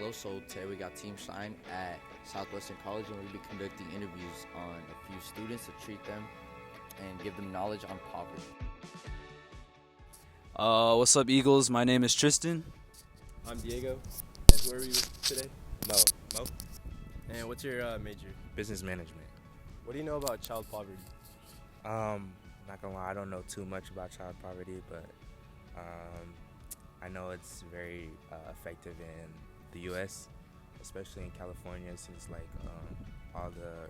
Hello, so today we got Team Shine at Southwestern College, and we'll be conducting interviews on a few students to treat them and give them knowledge on poverty. What's up, Eagles? My name is Tristan. I'm Diego. And who are we with today? Mo. And what's your major? Business management. What do you know about child poverty? Not gonna lie, I don't know too much about child poverty, but I know it's very effective in the U.S., especially in California, since all the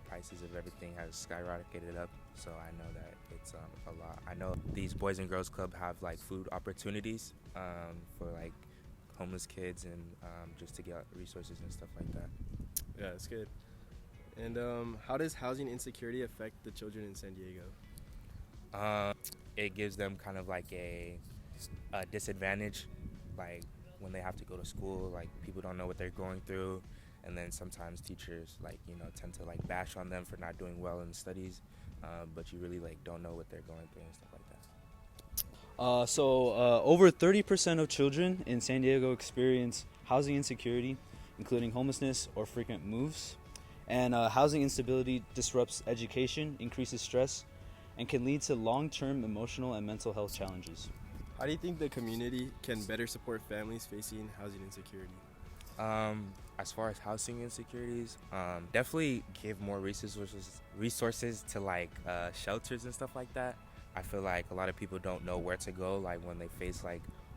prices of everything has skyrocketed up. So I know that it's a lot. I know these Boys and Girls Club have food opportunities for homeless kids and just to get resources and stuff like that. Yeah, that's good. And how does housing insecurity affect the children in San Diego? It gives them kind of a disadvantage, when they have to go to school. People don't know what they're going through, and then sometimes teachers tend to bash on them for not doing well in studies, but you really don't know what they're going through and stuff like that. Over 30% of children in San Diego experience housing insecurity, including homelessness or frequent moves. And housing instability disrupts education, increases stress, and can lead to long-term emotional and mental health challenges. How do you think the community can better support families facing housing insecurity? As far as housing insecurities, definitely give more resources to shelters and stuff like that. I feel like a lot of people don't know where to go when they face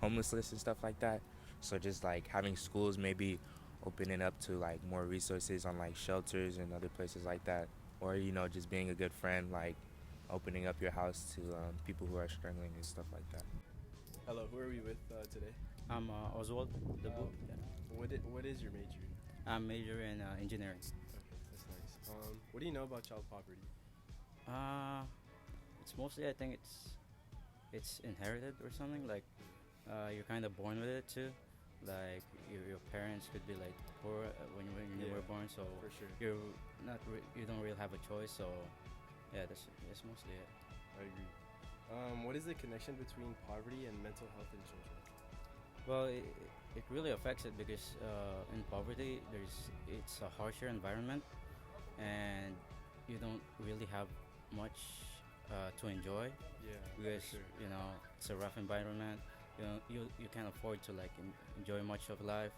homelessness and stuff like that. So just having schools maybe opening up to more resources on shelters and other places like that, or just being a good friend, opening up your house to people who are struggling and stuff like that. Hello, who are we with today? I'm Oswald. What is your major? I'm major in engineering. That's nice. What do you know about child poverty? It's mostly, I think it's inherited or something. You're kind of born with it too. Your parents could be poor when you were born, so for sure. you don't really have a choice. So yeah, that's mostly it. I agree. What is the connection between poverty and mental health in children? Well, it really affects it because in poverty it's a harsher environment, and you don't really have much to enjoy. Yeah, Because for sure. it's a rough environment. You can't afford to enjoy much of life,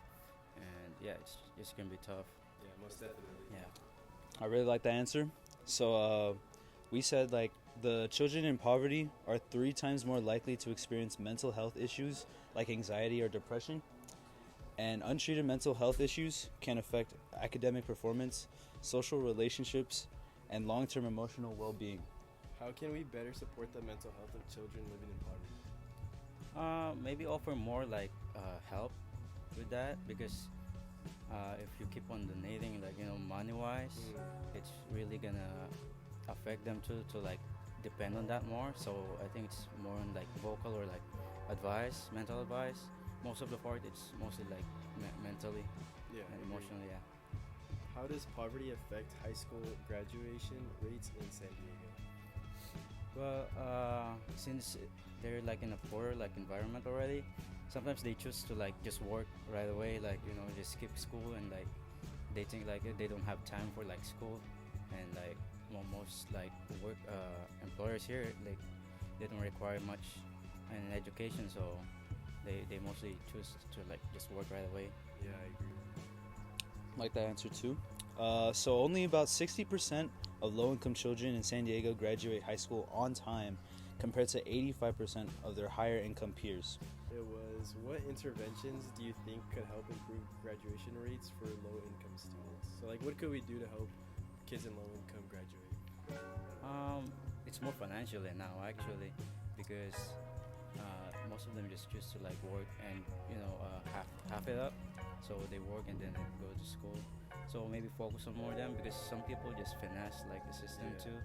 and yeah, it's gonna be tough. Yeah, most definitely. Yeah. I really like that answer. So we said the children in poverty are 3 times more likely to experience mental health issues like anxiety or depression. And untreated mental health issues can affect academic performance, social relationships, and long-term emotional well-being. How can we better support the mental health of children living in poverty? Maybe offer more help with that, because if you keep on donating money wise, it's really gonna affect them to depend on that more. So I think it's more on vocal or advice, mental advice. Most of the part it's mostly mentally Yeah, and I agree. emotionally. Yeah. How does poverty affect high school graduation rates in San Diego? Well, since they're in a poor environment already, sometimes they choose to just work right away, just skip school, and they think they don't have time for school, and most work employers here they don't require much in education, so they mostly choose to just work right away. Yeah, I agree. Like that answer too. So only about 60% of low-income children in San Diego graduate high school on time, compared to 85% of their higher-income peers. It was, what interventions do you think could help improve graduation rates for low-income students? So what could we do to help kids in low-income graduate? It's more financially now actually, because most of them just choose to work and half it up, so they work and then they go to school. So maybe focus on more of them, because some people just finesse the system too.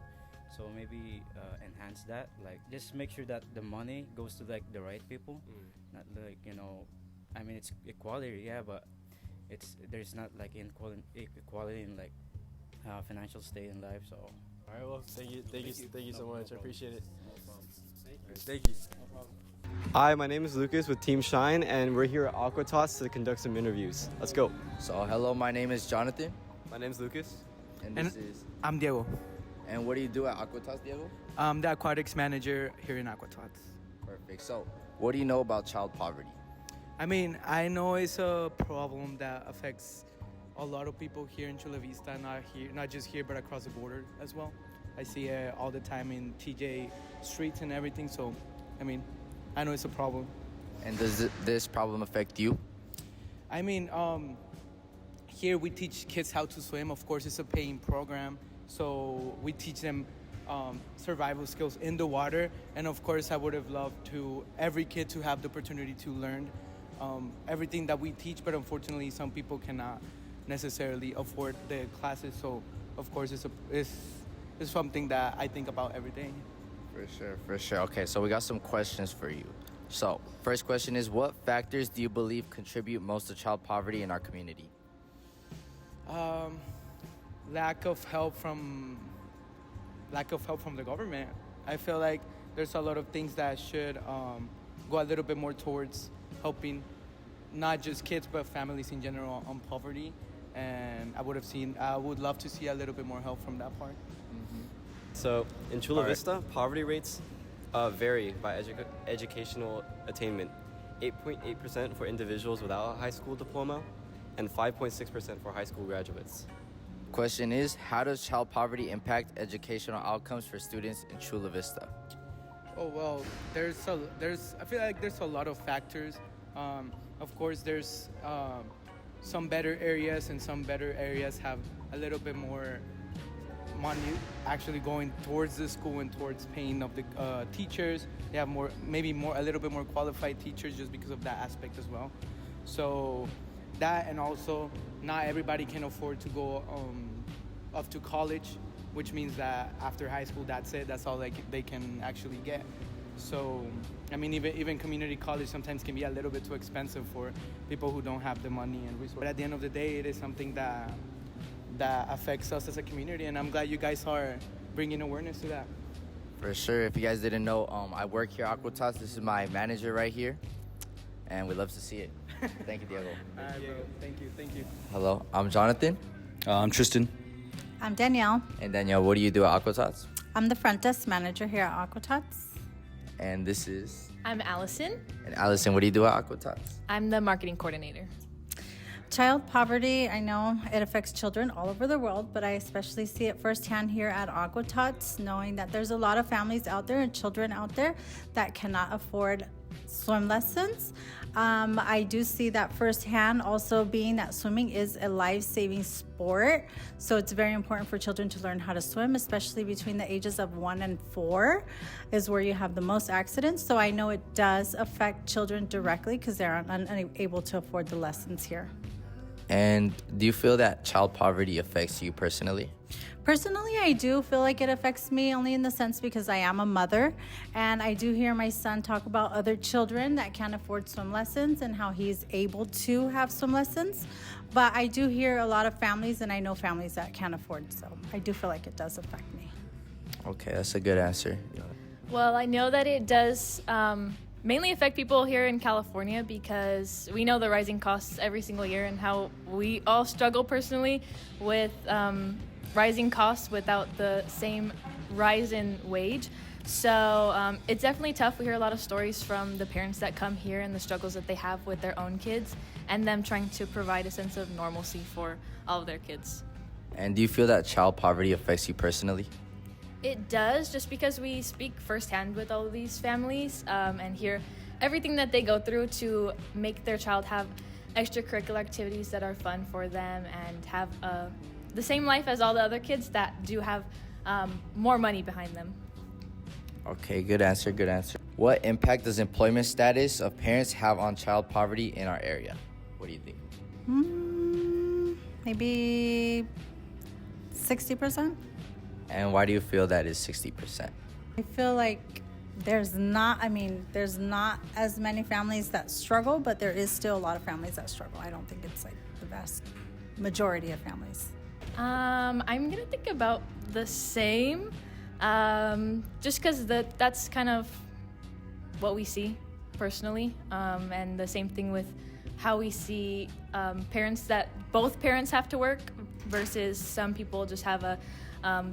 So maybe enhance that, just make sure that the money goes to the right people, not I mean it's equality, yeah, but there's not equality in financial state in life. So All right, well, thank you so much. I appreciate it. no problem. Thank you. No problem. Hi, my name is Lucas with Team Shine, and we're here at Aquatos to conduct some interviews. Let's go. So, hello, my name is Jonathan, My name is Lucas. and And- this is. I'm Diego. And what do you do at Aquatas, Diego? I'm the aquatics manager here in Aquatots. Perfect. So, what do you know about child poverty? I mean, I know it's a problem that affects a lot of people here in Chula Vista, not just here, but across the border as well. I see it all the time in TJ streets and everything. So, I mean, I know it's a problem. And does this problem affect you? I mean, here we teach kids how to swim. Of course, it's a paying program, so we teach them survival skills in the water. And of course, I would have loved every kid to have the opportunity to learn everything that we teach. But unfortunately, some people cannot necessarily afford the classes. So, of course, it's something that I think about every day. For sure. Okay, so we got some questions for you. So, first question is, what factors do you believe contribute most to child poverty in our community? Lack of help from the government. I feel like there's a lot of things that should go a little bit more towards helping not just kids but families in general on poverty. And I would love to see a little bit more help from that part. So, in Chula All right. Vista, poverty rates vary by educational attainment. 8.8% for individuals without a high school diploma, and 5.6% for high school graduates. Question is, how does child poverty impact educational outcomes for students in Chula Vista? Oh well, I feel like there's a lot of factors. Of course, there's some better areas, and some better areas have a little bit more money actually going towards the school and towards paying of the teachers. They have a little bit more qualified teachers just because of that aspect as well. So that, and also not everybody can afford to go up to college, which means that after high school, that's it. That's all they can actually get. So, I mean, even community college sometimes can be a little bit too expensive for people who don't have the money and resources. But at the end of the day, it is something that affects us as a community, and I'm glad you guys are bringing awareness to that. For sure. If you guys didn't know, I work here at Aquatas. This is my manager right here, and we love to see it. Thank you, Diego. All right, bro. Thank you. Hello, I'm Jonathan. I'm Tristan. I'm Danielle. And Danielle, what do you do at Aquatas? I'm the front desk manager here at Aquatots. And this is... I'm Allison. And Allison, what do you do at Aquatas? I'm the marketing coordinator. Child poverty, I know it affects children all over the world, but I especially see it firsthand here at Aquatots, knowing that there's a lot of families out there and children out there that cannot afford swim lessons. I do see that firsthand, also being that swimming is a life-saving sport. So it's very important for children to learn how to swim, especially between the ages of 1 and 4 is where you have the most accidents. So I know it does affect children directly because they're unable to afford the lessons here. And do you feel that child poverty affects you personally? Personally, I do feel like it affects me only in the sense because I am a mother, and I do hear my son talk about other children that can't afford swim lessons and how he's able to have swim lessons. But I do hear a lot of families, and I know families that can't afford, so I do feel like it does affect me. Okay, that's a good answer. Well, I know that it does mainly affect people here in California because we know the rising costs every single year and how we all struggle personally with rising costs without the same rise in wage. So it's definitely tough. We hear a lot of stories from the parents that come here and the struggles that they have with their own kids and them trying to provide a sense of normalcy for all of their kids. And do you feel that child poverty affects you personally? It does, just because we speak firsthand with all of these families and hear everything that they go through to make their child have extracurricular activities that are fun for them and have the same life as all the other kids that do have more money behind them. Okay, good answer. What impact does employment status of parents have on child poverty in our area? What do you think? Maybe 60%. And why do you feel that is 60%? I feel like there's not as many families that struggle, but there is still a lot of families that struggle. I don't think it's like the vast majority of families. I'm gonna think about the same, just because that's kind of what we see. personally, and the same thing with how we see parents that both parents have to work versus some people just have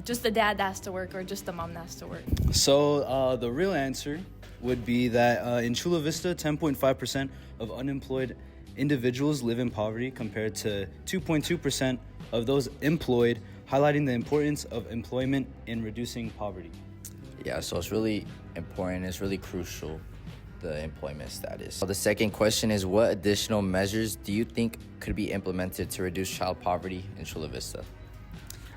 just the dad that has to work or just the mom that has to work. So the real answer would be that in Chula Vista, 10.5% of unemployed individuals live in poverty compared to 2.2% of those employed, highlighting the importance of employment in reducing poverty. Yeah, so it's really important. It's really crucial, the employment status. So the second question is, what additional measures do you think could be implemented to reduce child poverty in Chula Vista?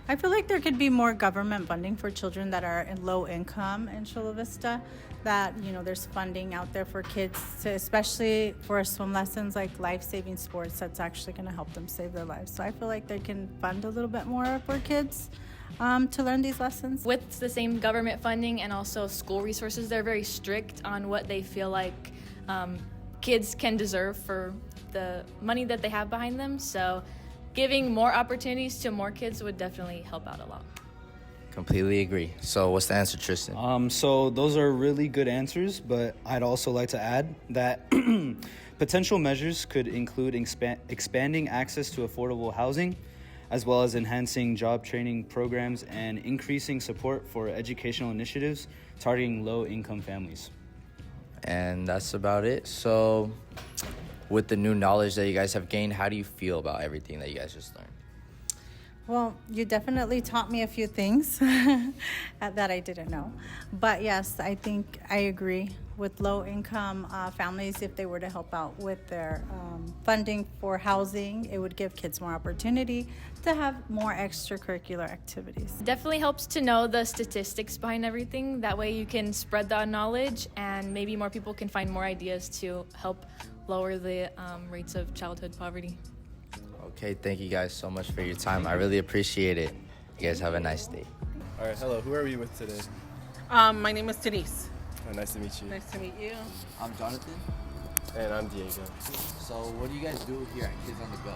I feel like there could be more government funding for children that are in low income in Chula Vista. That, there's funding out there for kids, especially for swim lessons, like life-saving sports, that's actually going to help them save their lives. So I feel like they can fund a little bit more for kids to learn these lessons. With the same government funding and also school resources, they're very strict on what they feel like kids can deserve for the money that they have behind them. So giving more opportunities to more kids would definitely help out a lot. Completely agree. So what's the answer, Tristan? So those are really good answers, but I'd also like to add that potential measures could include expanding access to affordable housing, as well as enhancing job training programs and increasing support for educational initiatives targeting low-income families. And that's about it. So with the new knowledge that you guys have gained, how do you feel about everything that you guys just learned? Well, you definitely taught me a few things that I didn't know. But yes, I think I agree with low-income families. If they were to help out with their funding for housing, it would give kids more opportunity to have more extracurricular activities. It definitely helps to know the statistics behind everything. That way you can spread that knowledge and maybe more people can find more ideas to help lower the rates of childhood poverty. Okay, thank you guys so much for your time. I really appreciate it. You guys have a nice day. All right, hello. Who are we with today? My name is Denise. Nice to meet you. Nice to meet you. I'm Jonathan. And I'm Diego. So what do you guys do here at Kids on the Go?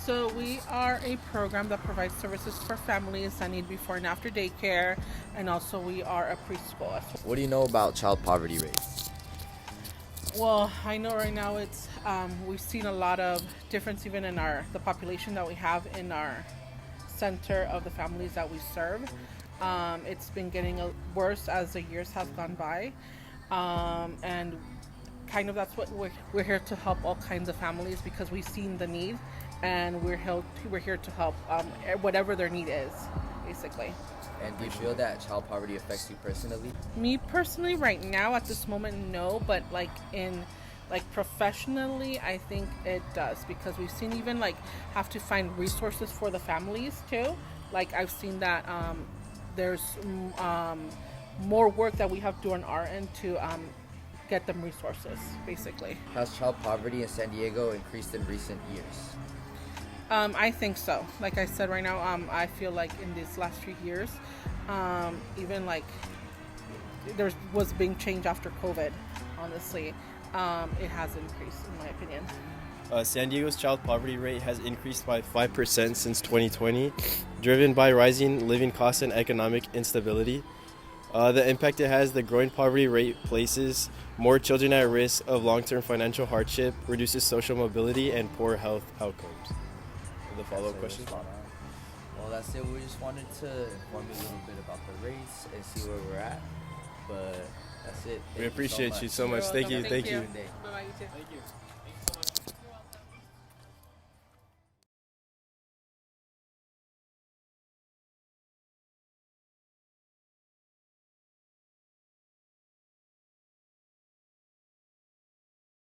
So we are a program that provides services for families that need before and after daycare, and also we are a preschool. What do you know about child poverty rates? Well, I know right now it's we've seen a lot of difference even in the population that we have in our center of the families that we serve. It's been getting worse as the years have gone by, and kind of that's what we're here to help all kinds of families because we've seen the need, and we're here to help whatever their need is, basically. And do you feel that child poverty affects you personally? Me personally, right now, at this moment, no. But professionally, I think it does because we've seen even have to find resources for the families too. I've seen that there's more work that we have to do on our end to get them resources, basically. Has child poverty in San Diego increased in recent years? I think so. Like I said, right now, I feel like in these last few years, even there was a big change after COVID, honestly. It has increased, in my opinion. San Diego's child poverty rate has increased by 5% since 2020, driven by rising living costs and economic instability. The impact it has, the growing poverty rate places more children at risk of long-term financial hardship, reduces social mobility, and poor health outcomes. The follow-up question? Well, that's it. We just wanted to inform you a little bit about the rates and see where we're at. But that's it. We appreciate you so much. Thank you. Thank you. Thank you. Bye-bye, you too. Thank you.